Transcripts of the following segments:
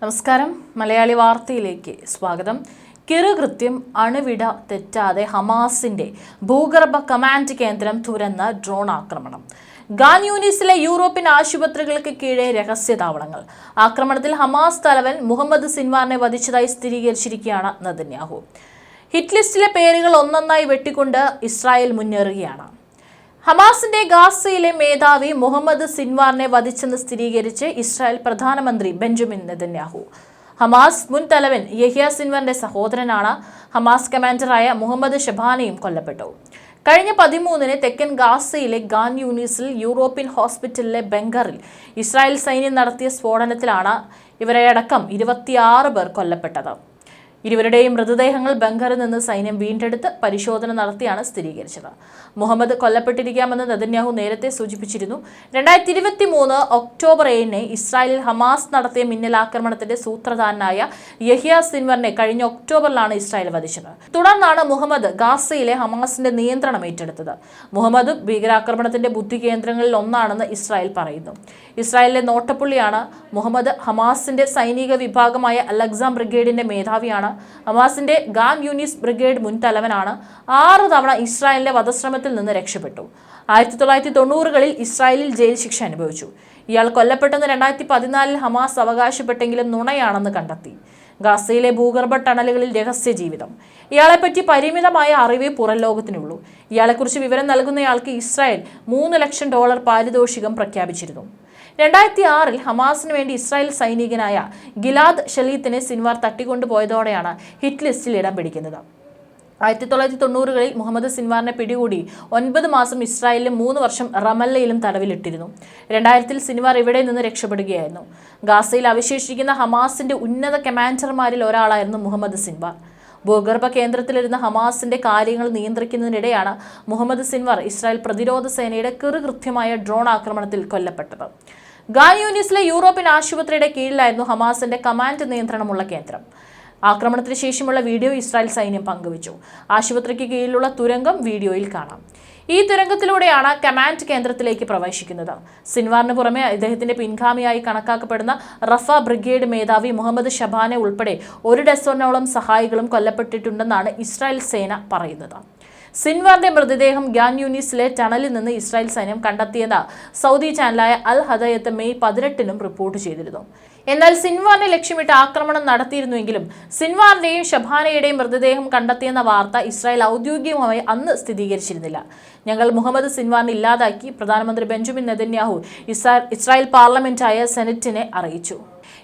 നമസ്കാരം. മലയാളി വാർത്തയിലേക്ക് സ്വാഗതം. കിറുകൃത്യം അണുവിട തെറ്റാതെ ഹമാസിന്റെ ഭൂഗർഭ കമാൻഡ് കേന്ദ്രം തുരന്ന ഡ്രോൺ ആക്രമണം. ഖാൻ യൂനിസിലെ യൂറോപ്യൻ ആശുപത്രികൾക്ക് കീഴെ രഹസ്യ താവളങ്ങൾ. ആക്രമണത്തിൽ ഹമാസ് തലവൻ മുഹമ്മദ് സിൻവാറിനെ വധിച്ചതായി സ്ഥിരീകരിച്ചിരിക്കുകയാണ് നെതന്യാഹു. ഹിറ്റ് ലിസ്റ്റിലെ പേരുകൾ ഒന്നൊന്നായി വെട്ടിക്കൊണ്ട് ഇസ്രായേൽ മുന്നേറുകയാണ്. ഹമാസിന്റെ ഗാസയിലെ മേധാവി മുഹമ്മദ് സിൻവാറിനെ വധിച്ചെന്ന് സ്ഥിരീകരിച്ച് ഇസ്രായേൽ പ്രധാനമന്ത്രി ബെഞ്ചമിൻ നെതന്യാഹു. ഹമാസ് മുൻ തലവൻ യഹ്യ സിൻവാറിന്റെ സഹോദരനാണ് ഹമാസ് കമാൻഡറായ മുഹമ്മദ് ഷബാനയും കൊല്ലപ്പെട്ടു. കഴിഞ്ഞ 13-ന് തെക്കൻ ഗാസയിലെ ഖാൻ യൂനിസിൽ യൂറോപ്യൻ ഹോസ്പിറ്റലിലെ ബങ്കറിൽ ഇസ്രായേൽ സൈന്യം നടത്തിയ സ്ഫോടനത്തിലാണ് ഇവരെയടക്കം 26 പേർ കൊല്ലപ്പെട്ടത്. ഇരുവരുടെയും മൃതദേഹങ്ങൾ ബങ്കറിൽ നിന്ന് സൈന്യം വീണ്ടെടുത്ത് പരിശോധന നടത്തിയാണ് സ്ഥിരീകരിച്ചത്. മുഹമ്മദ് കൊല്ലപ്പെട്ടിരിക്കാമെന്ന് നെതന്യാഹു നേരത്തെ സൂചിപ്പിച്ചിരുന്നു. 2023 ഒക്ടോബർ 7-ന് ഇസ്രായേലിൽ ഹമാസ് നടത്തിയ മിന്നലാക്രമണത്തിന്റെ സൂത്രധാരനായ യഹ്യ സിൻവറിനെ കഴിഞ്ഞ ഒക്ടോബറിലാണ് ഇസ്രായേൽ വധിച്ചത്. തുടർന്നാണ് മുഹമ്മദ് ഗാസയിലെ ഹമാസിന്റെ നിയന്ത്രണം ഏറ്റെടുത്തത്. മുഹമ്മദ് ഭീകരാക്രമണത്തിന്റെ ബുദ്ധി കേന്ദ്രങ്ങളിൽ ഒന്നാണെന്ന് ഇസ്രായേൽ പറയുന്നു. ഇസ്രായേലിലെ നോട്ടപ്പുള്ളിയാണ് മുഹമ്മദ്. ഹമാസിന്റെ സൈനിക വിഭാഗമായ അൽ-അഖ്സാം ബ്രിഗേഡിന്റെ മേധാവിയാണ്. ഹമാസിന്റെ ഖാൻ യൂനിസ് ബ്രിഗേഡ് മുൻ തലവനാണ്. 6 തവണ ഇസ്രായേലിന്റെ വധശ്രമത്തിൽ നിന്ന് രക്ഷപ്പെട്ടു. 1990-കളിൽ ഇസ്രായേലിൽ ജയിൽ ശിക്ഷ അനുഭവിച്ചു. ഇയാൾ കൊല്ലപ്പെട്ടെന്ന് 2014-ൽ ഹമാസ് അവകാശപ്പെട്ടെങ്കിലും നുണയാണെന്ന് കണ്ടെത്തി. ഗാസയിലെ ഭൂഗർഭ ടണലുകളിൽ രഹസ്യ ജീവിതം. ഇയാളെപ്പറ്റി പരിമിതമായ അറിവേ പുറം ലോകത്തിനുള്ളൂ. ഇയാളെക്കുറിച്ച് വിവരം നൽകുന്നയാൾക്ക് ഇസ്രായേൽ $3 ലക്ഷം പാരിതോഷികം പ്രഖ്യാപിച്ചിരുന്നു. 2006-ൽ ഹമാസിന് വേണ്ടി ഇസ്രായേൽ സൈനികനായ ഗിലാദ് ഷലീത്തിനെ സിൻവാർ തട്ടിക്കൊണ്ടുപോയതോടെയാണ് ഹിറ്റ് ലിസ്റ്റിൽ ഇടം പിടിക്കുന്നത്. 1990-കളിൽ മുഹമ്മദ് സിൻവാറിനെ പിടികൂടി 9 മാസം ഇസ്രായേലിലും 3 വർഷം റമല്ലയിലും തടവിലിട്ടിരുന്നു. 2000-ൽ സിൻവാർ ഇവിടെ നിന്ന് രക്ഷപ്പെടുകയായിരുന്നു. ഗാസയിൽ അവശേഷിക്കുന്ന ഹമാസിന്റെ ഉന്നത കമാൻഡർമാരിൽ ഒരാളായിരുന്നു മുഹമ്മദ് സിൻവാർ. ഭൂഗർഭ കേന്ദ്രത്തിലിരുന്ന ഹമാസിന്റെ കാര്യങ്ങൾ നിയന്ത്രിക്കുന്നതിനിടെയാണ് മുഹമ്മദ് സിൻവാർ ഇസ്രായേൽ പ്രതിരോധ സേനയുടെ കിറുകൃത്യമായ ഡ്രോൺ ആക്രമണത്തിൽ കൊല്ലപ്പെട്ടത്. ഖാൻ യൂനിസിലെ യൂറോപ്യൻ ആശുപത്രിയുടെ കീഴിലായിരുന്നു ഹമാസിന്റെ കമാൻഡ് നിയന്ത്രണമുള്ള കേന്ദ്രം. ആക്രമണത്തിന് ശേഷമുള്ള വീഡിയോ ഇസ്രായേൽ സൈന്യം പങ്കുവച്ചു. ആശുപത്രിക്ക് കീഴിലുള്ള തുരങ്കം വീഡിയോയിൽ കാണാം. ഈ തുരങ്കത്തിലൂടെയാണ് കമാൻഡ് കേന്ദ്രത്തിലേക്ക് പ്രവേശിക്കുന്നത്. സിൻവാറിന് പുറമെ അദ്ദേഹത്തിന്റെ പിൻഗാമിയായി കണക്കാക്കപ്പെടുന്ന റഫ ബ്രിഗേഡ് മേധാവി മുഹമ്മദ് ഷബാനെ ഉൾപ്പെടെ 1 ഡസനോളം സഹായികളും കൊല്ലപ്പെട്ടിട്ടുണ്ടെന്നാണ് ഇസ്രായേൽ സേന പറയുന്നത്. സിൻവാറിന്റെ മൃതദേഹം ഖാൻ യൂനിസിലെ ടണലിൽ നിന്ന് ഇസ്രായേൽ സൈന്യം കണ്ടെത്തിയെന്ന് സൗദി ചാനലായ അൽ ഹദയത്ത് മെയ് 18-നും റിപ്പോർട്ട് ചെയ്തിരുന്നു. എന്നാൽ സിൻവാറിനെ ലക്ഷ്യമിട്ട് ആക്രമണം നടത്തിയിരുന്നുവെങ്കിലും സിൻവാറിന്റെയും ഷബാനയുടെയും മൃതദേഹം കണ്ടെത്തിയെന്ന വാർത്ത ഇസ്രായേൽ ഔദ്യോഗികമായി അന്ന് സ്ഥിരീകരിച്ചിരുന്നില്ല. ഞങ്ങൾ മുഹമ്മദ് സിൻവാറിനെ ഇല്ലാതാക്കി, പ്രധാനമന്ത്രി ബെഞ്ചമിൻ നെതന്യാഹു ഇസ്രായേൽ പാർലമെന്റായ സെനറ്റിനെ അറിയിച്ചു.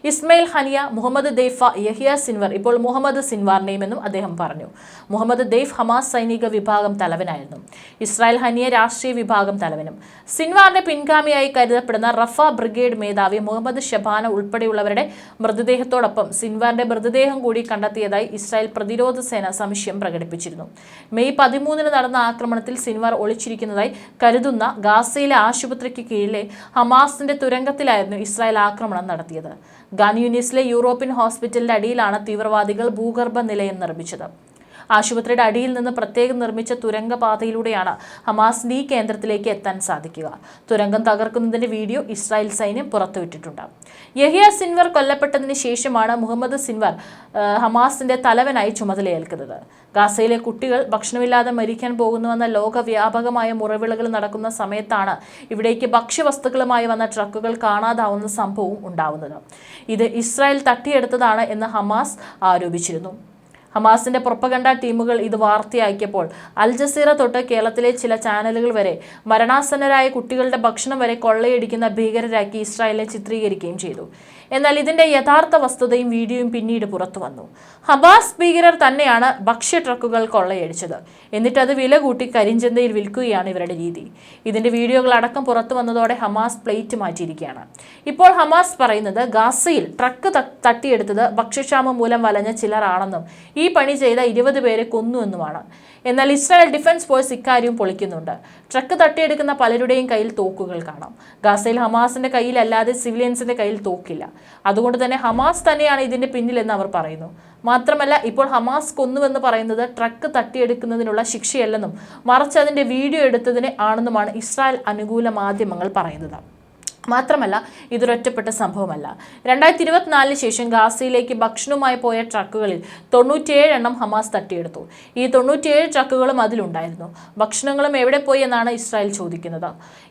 ഇസ്മയിൽ ഹനിയ, മുഹമ്മദ് ദെയ്ഫ, യഹ്യ സിൻവർ, ഇപ്പോൾ മുഹമ്മദ് സിൻവാറിനെയുമെന്നും അദ്ദേഹം പറഞ്ഞു. മുഹമ്മദ് ദെയ്ഫ് ഹമാസ് സൈനിക വിഭാഗം തലവനായിരുന്നു. ഇസ്രായേൽ ഹനിയ രാഷ്ട്രീയ വിഭാഗം തലവനും. സിൻവാറിന്റെ പിൻഗാമിയായി കരുതപ്പെടുന്ന റഫ ബ്രിഗേഡ് മേധാവി മുഹമ്മദ് ഷബാന ഉൾപ്പെടെയുള്ളവരുടെ മൃതദേഹത്തോടൊപ്പം സിൻവാറിന്റെ മൃതദേഹം കൂടി കണ്ടെത്തിയതായി ഇസ്രായേൽ പ്രതിരോധ സേന സംശയം പ്രകടിപ്പിച്ചിരുന്നു. മെയ് 13-ന് നടന്ന ആക്രമണത്തിൽ സിൻവാർ ഒളിച്ചിരിക്കുന്നതായി കരുതുന്ന ഗാസയിലെ ആശുപത്രിക്ക് കീഴിലെ ഹമാസിന്റെ തുരങ്കത്തിലായിരുന്നു ഇസ്രായേൽ ആക്രമണം നടത്തിയത്. ഖാൻ യൂനിസിലെ യൂറോപ്യൻ ഹോസ്പിറ്റലിന്റെ അടിയിലാണ് തീവ്രവാദികൾ ഭൂഗർഭ നിലയം നിർമ്മിച്ചത്. ആശുപത്രിയുടെ അടിയിൽ നിന്ന് പ്രത്യേകം നിർമ്മിച്ച തുരങ്കപാതയിലൂടെയാണ് ഹമാസിന്റെ ഈ കേന്ദ്രത്തിലേക്ക് എത്താൻ സാധിക്കുക. തുരങ്കം തകർക്കുന്നതിന്റെ വീഡിയോ ഇസ്രായേൽ സൈന്യം പുറത്തുവിട്ടിട്ടുണ്ട്. യഹ്യ സിൻവർ കൊല്ലപ്പെട്ടതിന് ശേഷമാണ് മുഹമ്മദ് സിൻവർ ഹമാസിന്റെ തലവനായി ചുമതലയേൽക്കുന്നത്. ഗാസയിലെ കുട്ടികൾ ഭക്ഷണമില്ലാതെ മരിക്കാൻ പോകുന്നുവെന്ന ലോകവ്യാപകമായ മുറവിളികൾ നടക്കുന്ന സമയത്താണ് ഇവിടേക്ക് ഭക്ഷ്യവസ്തുക്കളുമായി വന്ന ട്രക്കുകൾ കാണാതാവുന്ന സംഭവവും ഉണ്ടാവുന്നത്. ഇത് ഇസ്രായേൽ തട്ടിയെടുത്തതാണ് എന്ന് ഹമാസ് ആരോപിച്ചിരുന്നു. ഹമാസിന്റെ പ്രൊപ്പഗണ്ട ടീമുകൾ ഇത് വാർത്തയാക്കിയപ്പോൾ അൽ ജസീറ തൊട്ട് കേരളത്തിലെ ചില ചാനലുകൾ വരെ മരണാസന്നരായ കുട്ടികളുടെ ഭക്ഷണം വരെ കൊള്ളയടിക്കുന്ന ഭീകരരാക്കി ഇസ്രായേലിനെ ചിത്രീകരിക്കുകയും ചെയ്തു. എന്നാൽ ഇതിന്റെ യഥാർത്ഥ വസ്തുതയും വീഡിയോയും പിന്നീട് പുറത്തു വന്നു. ഹമാസ് ഭീകരർ തന്നെയാണ് ഭക്ഷ്യ ട്രക്കുകൾ കൊള്ളയടിച്ചത്. എന്നിട്ട് അത് വില കൂട്ടി കരിഞ്ചന്തയിൽ വിൽക്കുകയാണ് ഇവരുടെ രീതി. ഇതിന്റെ വീഡിയോകൾ അടക്കം പുറത്തു വന്നതോടെ ഹമാസ് പ്ലേറ്റ് മാറ്റിയിരിക്കുകയാണ്. ഇപ്പോൾ ഹമാസ് പറയുന്നത് ഗാസയിൽ ട്രക്ക് തട്ടിയെടുത്തത് ഭക്ഷ്യക്ഷാമം മൂലം വലഞ്ഞ ചിലരാണെന്നും ഈ പണി ചെയ്ത 20 പേരെ കൊന്നുവെന്നുമാണ്. എന്നാൽ ഇസ്രായേൽ ഡിഫൻസ് ഫോഴ്സ് ഇക്കാര്യവും പൊളിക്കുന്നുണ്ട്. ട്രക്ക് തട്ടിയെടുക്കുന്ന പലരുടെയും കയ്യിൽ തോക്കുകൾ കാണാം. ഗാസയിൽ ഹമാസിന്റെ കയ്യിലല്ലാതെ സിവിലിയൻസിന്റെ കയ്യിൽ തോക്കില്ല. അതുകൊണ്ട് തന്നെ ഹമാസ് തന്നെയാണ് ഇതിന്റെ പിന്നിലെന്ന് അവർ പറയുന്നു. മാത്രമല്ല, ഇപ്പോൾ ഹമാസ് കൊന്നുവെന്ന് പറയുന്നത് ട്രക്ക് തട്ടിയെടുക്കുന്നതിനുള്ള ശിക്ഷയല്ലെന്നും മറിച്ച് അതിന്റെ വീഡിയോ എടുത്തതിനെ ആണെന്നുമാണ് ഇസ്രായേൽ അനുകൂല മാധ്യമങ്ങൾ പറയുന്നത്. മാത്രമല്ല ഇതൊരൊറ്റപ്പെട്ട സംഭവമല്ല. 2024 ശേഷം ഗാസയിലേക്ക് ഭക്ഷണവുമായി പോയ ട്രക്കുകളിൽ 97 എണ്ണം ഹമാസ് തട്ടിയെടുത്തു. ഈ 97 ട്രക്കുകളും അതിലുണ്ടായിരുന്നു. ഭക്ഷണങ്ങളും എവിടെ പോയി എന്നാണ് ഇസ്രായേൽ ചോദിക്കുന്നത്.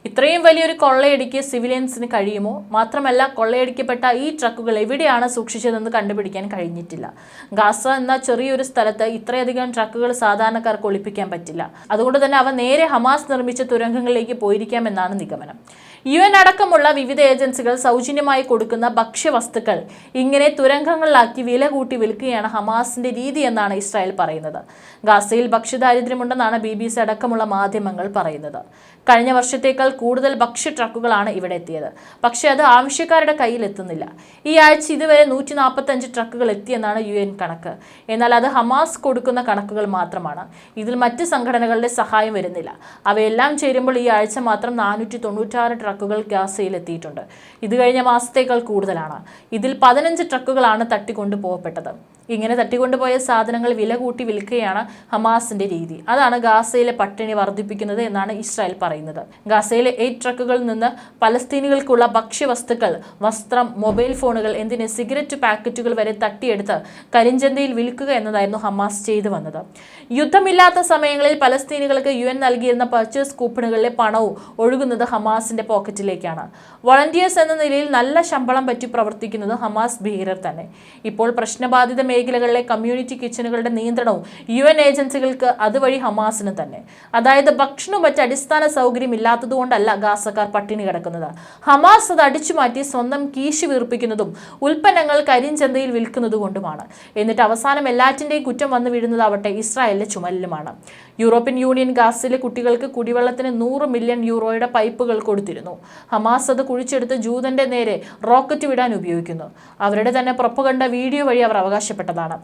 ഇത്രയും വലിയൊരു കൊള്ളയടിക്ക് സിവിലിയൻസിന് കഴിയുമോ? മാത്രമല്ല കൊള്ളയടിക്കപ്പെട്ട ഈ ട്രക്കുകൾ എവിടെയാണ് സൂക്ഷിച്ചതെന്ന് കണ്ടുപിടിക്കാൻ കഴിഞ്ഞിട്ടില്ല. ഗാസ എന്ന ചെറിയൊരു സ്ഥലത്ത് ഇത്രയധികം ട്രക്കുകൾ സാധാരണക്കാർക്ക് ഒളിപ്പിക്കാൻ പറ്റില്ല. അതുകൊണ്ട് തന്നെ അവ നേരെ ഹമാസ് നിർമ്മിച്ച തുരങ്കങ്ങളിലേക്ക് പോയിരിക്കാമെന്നാണ് നിഗമനം. UN അടക്കമുള്ള വിവിധ ഏജൻസികൾ സൗജന്യമായി കൊടുക്കുന്ന ഭക്ഷ്യവസ്തുക്കൾ ഇങ്ങനെ തുരങ്കങ്ങളിലാക്കി വില കൂട്ടി വിൽക്കുകയാണ് ഹമാസിന്റെ രീതി എന്നാണ് ഇസ്രായേൽ പറയുന്നത്. ഗാസയിൽ ഭക്ഷ്യദാരിദ്ര്യമുണ്ടെന്നാണ് BBC അടക്കമുള്ള മാധ്യമങ്ങൾ പറയുന്നത്. കഴിഞ്ഞ വർഷത്തേക്കാൾ കൂടുതൽ ഭക്ഷ്യ ട്രക്കുകളാണ് ഇവിടെ എത്തിയത്. പക്ഷേ അത് ആവശ്യക്കാരുടെ കയ്യിൽ എത്തുന്നില്ല. ഈ ആഴ്ച ഇതുവരെ 145 ട്രക്കുകൾ എത്തിയെന്നാണ് UN കണക്ക്. എന്നാൽ അത് ഹമാസ് കൊടുക്കുന്ന കണക്കുകൾ മാത്രമാണ്. ഇതിൽ മറ്റ് സംഘടനകളുടെ സഹായം വരുന്നില്ല. അവയെല്ലാം ചേരുമ്പോൾ ഈ ആഴ്ച മാത്രം 496 ട്രക്കുകൾ ഗാസയിൽ എത്തിയിട്ടുണ്ട്. ഇത് കഴിഞ്ഞ മാസത്തേക്കാൾ കൂടുതലാണ്. ഇതിൽ 15 ട്രക്കുകളാണ് തട്ടിക്കൊണ്ടുപോകപ്പെട്ടത്. ഇങ്ങനെ തട്ടിക്കൊണ്ടുപോയ സാധനങ്ങൾ വില കൂട്ടി വിൽക്കുകയാണ് ഹമാസിന്റെ രീതി. അതാണ് ഗാസയിലെ പട്ടിണി വർദ്ധിപ്പിക്കുന്നത് എന്നാണ് ഇസ്രായേൽ പറയുന്നത്. ഗാസയിലെ 8 ട്രക്കുകളിൽ നിന്ന് പലസ്തീനികൾക്കുള്ള ഭക്ഷ്യവസ്തുക്കൾ, വസ്ത്രം, മൊബൈൽ ഫോണുകൾ, എന്തിന് സിഗരറ്റ് പാക്കറ്റുകൾ വരെ തട്ടിയെടുത്ത് കരിഞ്ചന്തയിൽ വിൽക്കുക എന്നതായിരുന്നു ഹമാസ് ചെയ്തു വന്നത്. യുദ്ധമില്ലാത്ത സമയങ്ങളിൽ പലസ്തീനികൾക്ക് UN നൽകിയിരുന്ന പർച്ചേസ് കൂപ്പണുകളിലെ പണവും ഒഴുകുന്നത് ഹമാസിന്റെ പോക്കറ്റിലേക്കാണ്. വളണ്ടിയേഴ്സ് എന്ന നിലയിൽ നല്ല ശമ്പളം പറ്റി പ്രവർത്തിക്കുന്നത് ഹമാസ് ഭീകരർ തന്നെ. ഇപ്പോൾ പ്രശ്നബാധിത മേഖലകളിലെ കമ്മ്യൂണിറ്റി കിച്ചണുകളുടെ നിയന്ത്രണവും UN ഏജൻസികൾക്ക്, അതുവഴി ഹമാസിന് തന്നെ. അതായത് ഭക്ഷണവും മറ്റ് അടിസ്ഥാന സൗകര്യം ഇല്ലാത്തതുകൊണ്ടല്ല ഗാസക്കാർ പട്ടിണി കിടക്കുന്നത്. ഹമാസ് അത് അടിച്ചുമാറ്റി സ്വന്തം കീശി വീർപ്പിക്കുന്നതും ഉൽപ്പന്നങ്ങൾ കരിഞ്ചന്തയിൽ വിൽക്കുന്നതുകൊണ്ടുമാണ്. എന്നിട്ട് അവസാനം എല്ലാറ്റിൻ്റെയും കുറ്റം വന്നു വീഴുന്നതാവട്ടെ ഇസ്രായേലിന്റെ ചുമലിലുമാണ്. യൂറോപ്യൻ യൂണിയൻ ഗാസയിലെ കുട്ടികൾക്ക് കുടിവെള്ളത്തിന് 100 മില്യൺ യൂറോയുടെ പൈപ്പുകൾ കൊടുത്തിരുന്നു. ഹമാസ് അത് കുഴിച്ചെടുത്ത് ജൂതന്റെ നേരെ റോക്കറ്റ് വിടാൻ ഉപയോഗിക്കുന്നു. അവരുടെ തന്നെ പ്രൊപ്പഗണ്ട വീഡിയോ വഴി അവർ അവകാശപ്പെട്ടതാണ്.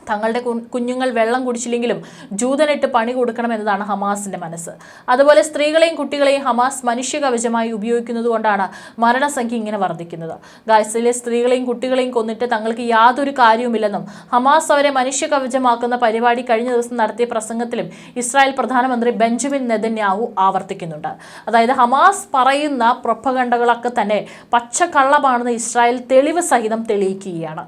തങ്ങളുടെ കുഞ്ഞുങ്ങൾ വെള്ളം കുടിച്ചില്ലെങ്കിലും ജൂതനിട്ട് പണി കൊടുക്കണം എന്നതാണ് ഹമാസിന്റെ മനസ്സ്. അതുപോലെ സ്ത്രീകളെയും കുട്ടികളെയും ഹമാസ് മനുഷ്യ കവചമായി ഉപയോഗിക്കുന്നത് കൊണ്ടാണ് മരണസംഖ്യ ഇങ്ങനെ വർദ്ധിക്കുന്നത്. ഗാസയിലെ സ്ത്രീകളെയും കുട്ടികളെയും കൊന്നിട്ട് തങ്ങൾക്ക് യാതൊരു കാര്യവുമില്ലെന്നും ഹമാസ് അവരെ മനുഷ്യ കവചമാക്കുന്ന പരിപാടി കഴിഞ്ഞ ദിവസം നടത്തിയ പ്രസംഗത്തിലും ഇസ്രായേൽ പ്രധാനമന്ത്രി ബെഞ്ചമിൻ നെതന്യാഹു ആവർത്തിക്കുന്നുണ്ട്. അതായത് ഹമാസ് പറയുന്ന പ്രൊപ്പഗണ്ടകളൊക്കെ തന്നെ പച്ചക്കള്ളമാണെന്ന് ഇസ്രായേൽ തെളിവ് സഹിതം തെളിയിക്കുകയാണ്.